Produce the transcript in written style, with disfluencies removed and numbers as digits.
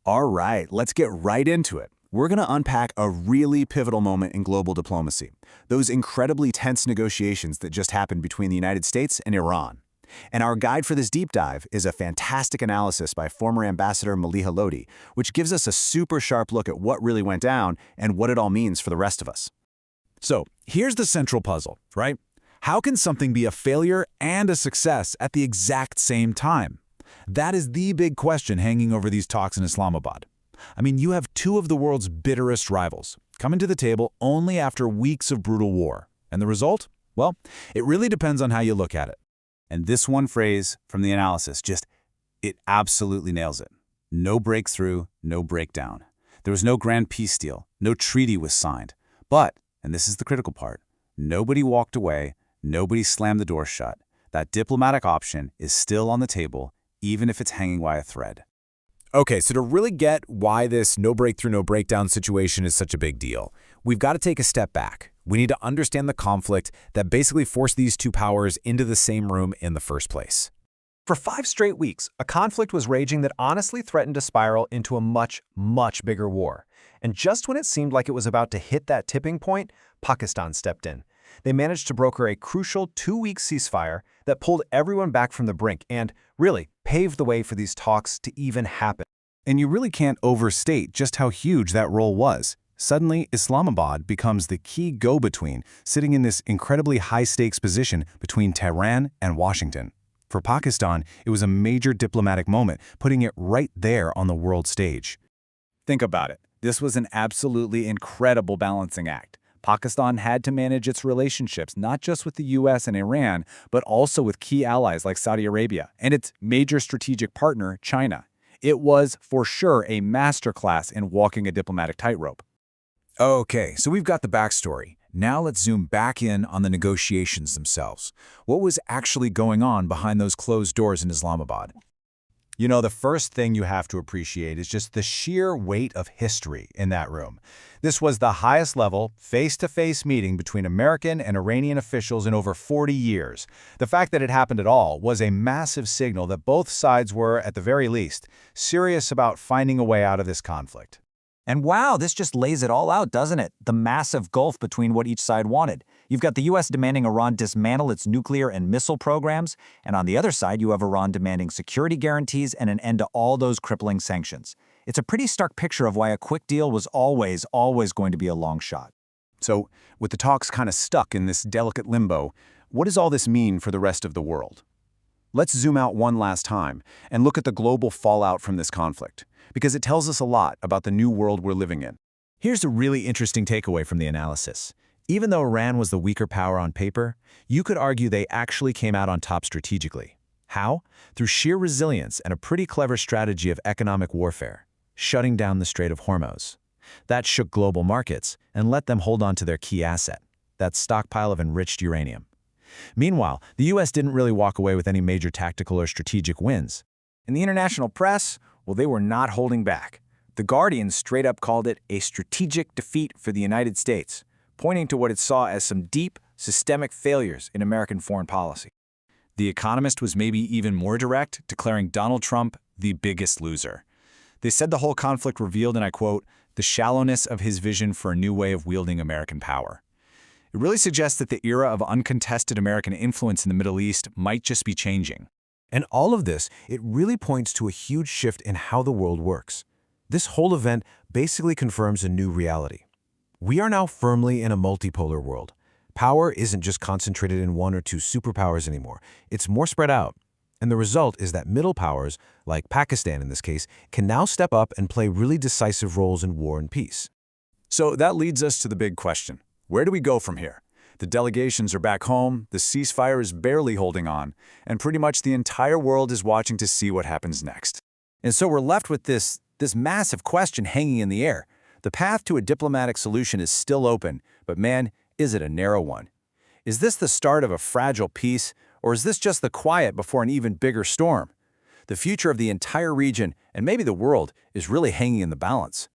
All right, let's get right into it. We're going to unpack a really pivotal moment in global diplomacy, those incredibly tense negotiations that just happened between the United States and Iran. And our guide for this deep dive is a fantastic analysis by former Ambassador Maliha Lodi, which gives us a super sharp look at what really went down and what it all means for the rest of us. So here's the central puzzle, right? How can something be a failure and a success at the exact same time? That is the big question hanging over these talks in Islamabad. I mean, you have two of the world's bitterest rivals coming to the table only after weeks of brutal war. And the result? Well, it really depends on how you look at it. And this one phrase from the analysis it absolutely nails it. No breakthrough, no breakdown. There was no grand peace deal, no treaty was signed. But, and this is the critical part, nobody walked away, nobody slammed the door shut. That diplomatic option is still on the table, even if it's hanging by a thread. Okay, so to really get why this no breakthrough, no breakdown situation is such a big deal, we've got to take a step back. We need to understand the conflict that basically forced these two powers into the same room in the first place. For 5 straight weeks, a conflict was raging that honestly threatened to spiral into a much, much bigger war. And just when it seemed like it was about to hit that tipping point, Pakistan stepped in. They managed to broker a crucial 2-week ceasefire that pulled everyone back from the brink and, really, paved the way for these talks to even happen. And you really can't overstate just how huge that role was. Suddenly, Islamabad becomes the key go-between, sitting in this incredibly high-stakes position between Tehran and Washington. For Pakistan, it was a major diplomatic moment, putting it right there on the world stage. Think about it. This was an absolutely incredible balancing act. Pakistan had to manage its relationships not just with the US and Iran, but also with key allies like Saudi Arabia and its major strategic partner, China. It was, for sure, a masterclass in walking a diplomatic tightrope. Okay, so we've got the backstory. Now let's zoom back in on the negotiations themselves. What was actually going on behind those closed doors in Islamabad? You know, the first thing you have to appreciate is just the sheer weight of history in that room. This was the highest level, face-to-face meeting between American and Iranian officials in over 40 years. The fact that it happened at all was a massive signal that both sides were, at the very least, serious about finding a way out of this conflict. And wow, this just lays it all out, doesn't it? The massive gulf between what each side wanted. You've got the US demanding Iran dismantle its nuclear and missile programs, and on the other side, you have Iran demanding security guarantees and an end to all those crippling sanctions. It's a pretty stark picture of why a quick deal was always going to be a long shot. So, with the talks kind of stuck in this delicate limbo, what does all this mean for the rest of the world? Let's zoom out one last time and look at the global fallout from this conflict, because it tells us a lot about the new world we're living in. Here's a really interesting takeaway from the analysis. Even though Iran was the weaker power on paper, you could argue they actually came out on top strategically. How? Through sheer resilience and a pretty clever strategy of economic warfare, shutting down the Strait of Hormuz. That shook global markets and let them hold on to their key asset, that stockpile of enriched uranium. Meanwhile, the US didn't really walk away with any major tactical or strategic wins. In the international press, well, they were not holding back. The Guardian straight up called it a strategic defeat for the United States, pointing to what it saw as some deep, systemic failures in American foreign policy. The Economist was maybe even more direct, declaring Donald Trump the biggest loser. They said the whole conflict revealed, and I quote, the shallowness of his vision for a new way of wielding American power. It really suggests that the era of uncontested American influence in the Middle East might just be changing. And all of this, it really points to a huge shift in how the world works. This whole event basically confirms a new reality. We are now firmly in a multipolar world. Power isn't just concentrated in one or two superpowers anymore. It's more spread out. And the result is that middle powers, like Pakistan in this case, can now step up and play really decisive roles in war and peace. So that leads us to the big question. Where do we go from here? The delegations are back home, the ceasefire is barely holding on, and pretty much the entire world is watching to see what happens next. And so we're left with this massive question hanging in the air. The path to a diplomatic solution is still open, but man, is it a narrow one. Is this the start of a fragile peace, or is this just the quiet before an even bigger storm? The future of the entire region, and maybe the world, is really hanging in the balance.